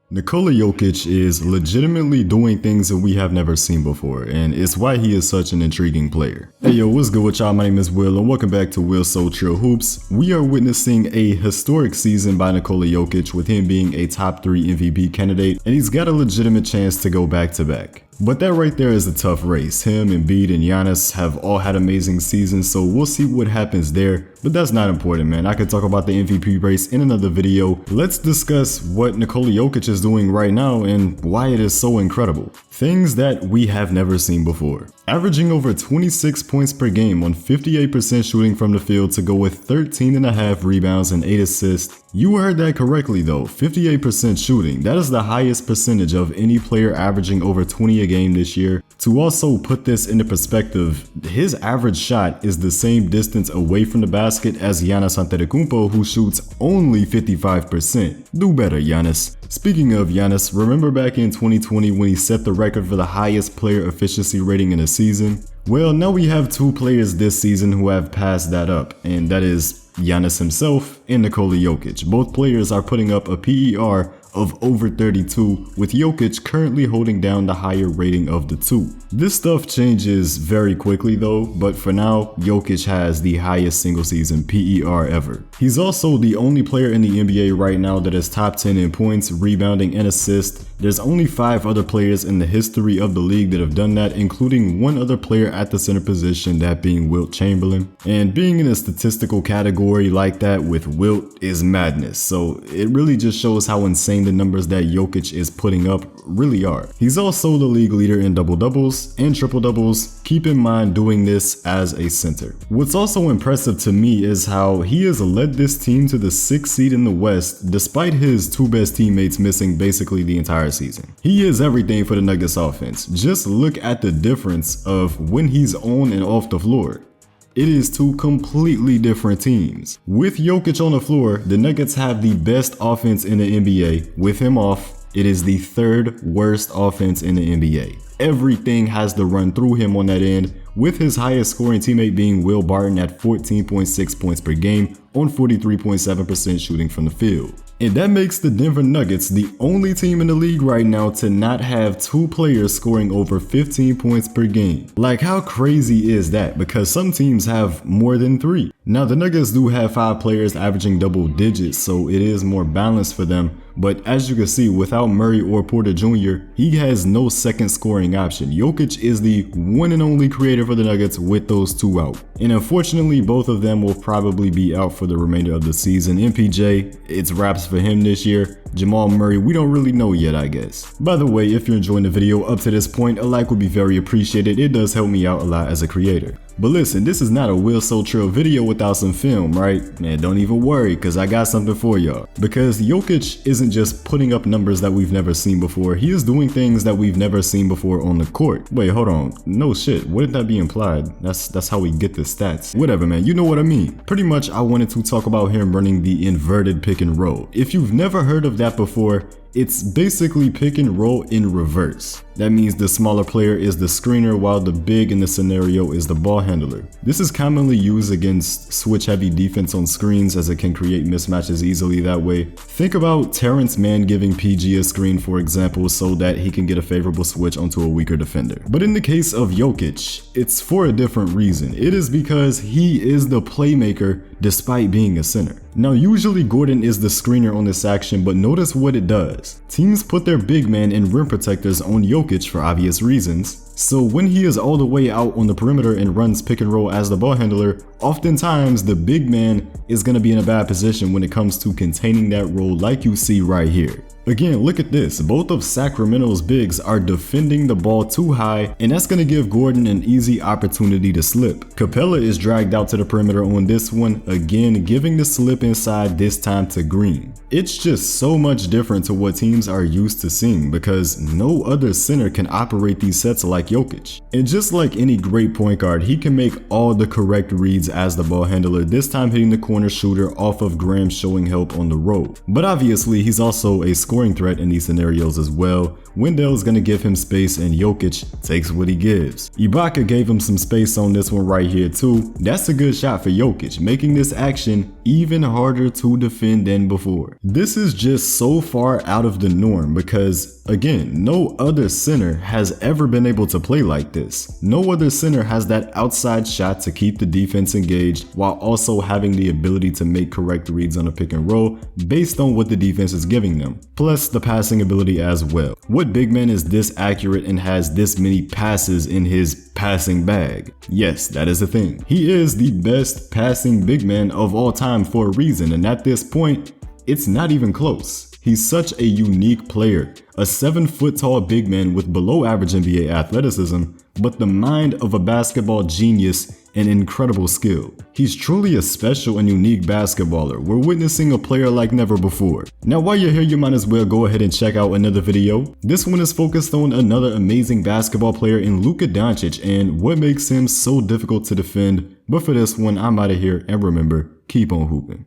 Nikola Jokic is legitimately doing things that we have never seen before, and it's why he is such an intriguing player. Hey yo, what's good with y'all? My name is Will, and welcome back to Will's So Chill Hoops. We are witnessing a historic season by Nikola Jokic, with him being a top 3 MVP candidate, and he's got a legitimate chance to go back to back. But that right there is a tough race. Him, Embiid, and Giannis have all had amazing seasons, so we'll see what happens there. But that's not important, man. I could talk about the MVP race in another video. Let's discuss what Nikola Jokic is doing right now and why it is so incredible. Things that we have never seen before. Averaging over 26 points per game on 58% shooting from the field to go with 13.5 rebounds and 8 assists. You heard that correctly though, 58% shooting. That is the highest percentage of any player averaging over 20 a game this year. To also put this into perspective, his average shot is the same distance away from the basket as Giannis Antetokounmpo, who shoots only 55%. Do better, Giannis. Speaking of Giannis, remember back in 2020 when he set the record for the highest player efficiency rating in a season? Well, now we have two players this season who have passed that up, and that is Giannis himself and Nikola Jokic. Both players are putting up a PER of over 32, with Jokic currently holding down the higher rating of the two. This stuff changes very quickly though, but for now, Jokic has the highest single season PER ever. He's also the only player in the NBA right now that is top 10 in points, rebounding, and assists. There's only 5 other players in the history of the league that have done that, including one other player at the center position, that being Wilt Chamberlain. And being in a statistical category like that with Wilt is madness, so it really just shows how insane the numbers that Jokic is putting up really are. He's also the league leader in double-doubles and triple-doubles. Keep in mind doing this as a center. What's also impressive to me is how he has led this team to the 6th seed in the West despite his 2 best teammates missing basically the entire season. He is everything for the Nuggets offense. Just look at the difference of when he's on and off the floor. It is 2 completely different teams. With Jokic on the floor, the Nuggets have the best offense in the NBA. With him off, it is the 3rd worst offense in the NBA. Everything has to run through him on that end, with his highest scoring teammate being Will Barton at 14.6 points per game on 43.7% shooting from the field. And that makes the Denver Nuggets the only team in the league right now to not have 2 players scoring over 15 points per game. Like, how crazy is that? Because some teams have more than 3. Now the Nuggets do have 5 players averaging double digits, so it is more balanced for them. But as you can see, without Murray or Porter Jr., he has no second scoring option. Jokic is the one and only creator for the Nuggets with those 2 out. And unfortunately, both of them will probably be out for the remainder of the season. MPJ, it's wraps for him this year. Jamal Murray, we don't really know yet, I guess. By the way, if you're enjoying the video up to this point, a like would be very appreciated. It does help me out a lot as a creator. But listen, this is not a Will So Chill video without some film, right? Man, don't even worry, cause I got something for y'all. Because Jokic isn't just putting up numbers that we've never seen before, he is doing things that we've never seen before on the court. Wait, hold on. No shit, wouldn't that be implied? That's how we get the stats. Whatever, man, you know what I mean. Pretty much, I wanted to talk about him running the inverted pick and roll. If you've never heard of that before, it's basically pick and roll in reverse. That means the smaller player is the screener while the big in the scenario is the ball handler. This is commonly used against switch-heavy defense on screens, as it can create mismatches easily that way. Think about Terrence Mann giving PG a screen, for example, so that he can get a favorable switch onto a weaker defender. But in the case of Jokic, it's for a different reason. It is because he is the playmaker despite being a center. Now usually Gordon is the screener on this action, but notice what it does. Teams put their big man and rim protectors on Jokic for obvious reasons. So when he is all the way out on the perimeter and runs pick and roll as the ball handler, oftentimes the big man is going to be in a bad position when it comes to containing that role, like you see right here. Again, look at this. Both of Sacramento's bigs are defending the ball too high, and that's going to give Gordon an easy opportunity to slip. Capella is dragged out to the perimeter on this one, again giving the slip inside, this time to Green. It's just so much different to what teams are used to seeing, because no other center can operate these sets like like Jokic. And just like any great point guard, he can make all the correct reads as the ball handler, this time hitting the corner shooter off of Graham showing help on the roll. But obviously he's also a scoring threat in these scenarios as well. Wendell's gonna give him space and Jokic takes what he gives. Ibaka gave him some space on this one right here too. That's a good shot for Jokic, making this action even harder to defend than before. This is just so far out of the norm because, again, no other center has ever been able to play like this. No other center has that outside shot to keep the defense engaged while also having the ability to make correct reads on a pick and roll based on what the defense is giving them, plus the passing ability as well. What big man is this accurate and has this many passes in his passing bag? Yes, that is the thing. He is the best passing big man of all time for a reason, and at this point, it's not even close. He's such a unique player, a 7-foot tall big man with below average NBA athleticism, but the mind of a basketball genius and incredible skill. He's truly a special and unique basketballer. We're witnessing a player like never before. Now while you're here, you might as well go ahead and check out another video. This one is focused on another amazing basketball player in Luka Doncic and what makes him so difficult to defend. But for this one, I'm out of here, and remember, keep on hooping.